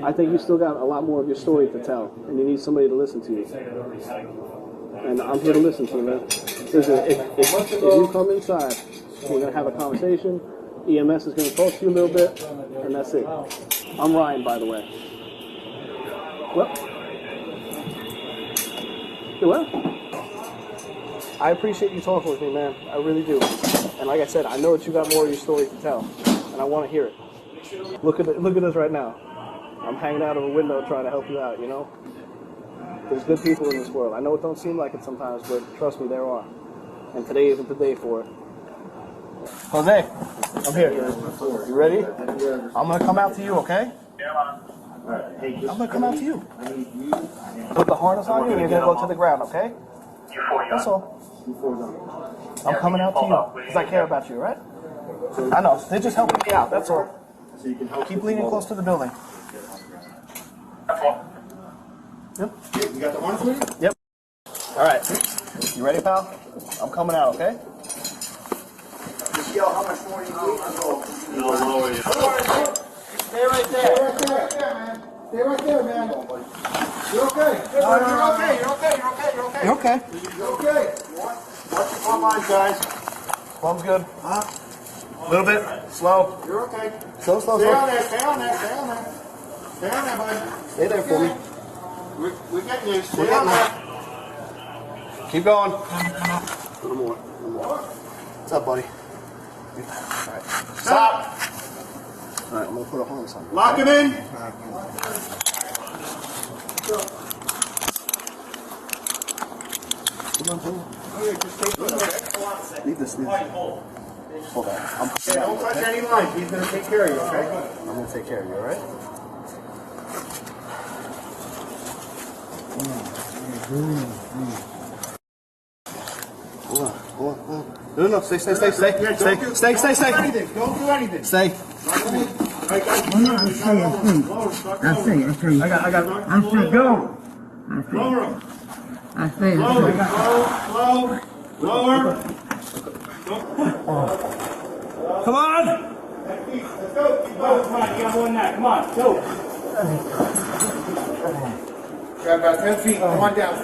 I think you still got a lot more of your story to tell, and you need somebody to listen to you. And I'm here to listen to you, man. Listen, if you come inside, we're going to have a conversation. EMS is going to talk to you a little bit, and that's it. I'm Ryan, by the way. What? What? I appreciate you talking with me, man. I really do. And like I said, I know that you got more of your story to tell, and I want to hear it. Look at us right now. I'm hanging out of a window trying to help you out, you know? There's good people in this world. I know it don't seem like it sometimes, but trust me, there are. And today isn't the day for it. Jose, I'm here. You ready? I'm going to come out to you, okay? I'm going to come out to you. Put the harness on you and you're going to go to the ground, okay? That's all. I'm coming out to you because I care about you, right? I know. They're just helping me out. That's all. Keep leaning close to the building. Yep. You got the harness with you? Yep. All right. You ready, pal? I'm coming out, okay? Just yell how much more you need. No lower you. Stay right there. Stay right there, man. Stay right there, man. You're okay. You're okay. You're okay. You're okay. You're okay. You're okay. You're okay. Watch your plumb lines, guys. Plumb's good. A little bit. Slow. You're okay. Slow. Stay on there. Stay on there. Stay on there. Stay on there, buddy. Stay there for me. We're getting you. Stay on there. Keep going. A little more. What's up, buddy? All right. Stop. All right, I'm going to put a harness on. Lock him in. Come on. Leave this. Hold on. Hey, don't touch any lines. He's going to take care of you, okay? I'm going to take care of you, all right? Hold on. No. Stay. Don't do anything. Stay. Come on! Let's go. Keep going. Come on. You got more than that. Come on. Go. You got about 10 feet. Come on down.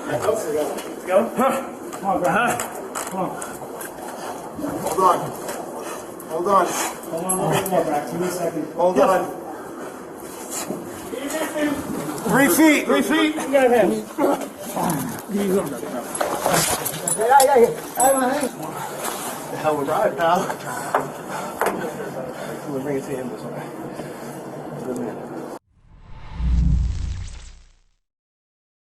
Let's go. Come on, bro. Come on. Hold on. Hold on a little bit more, Brax. Give me a second. Hold on. 3 feet. 3 feet. You got him. The hell was I, pal? We'll bring it to him this way.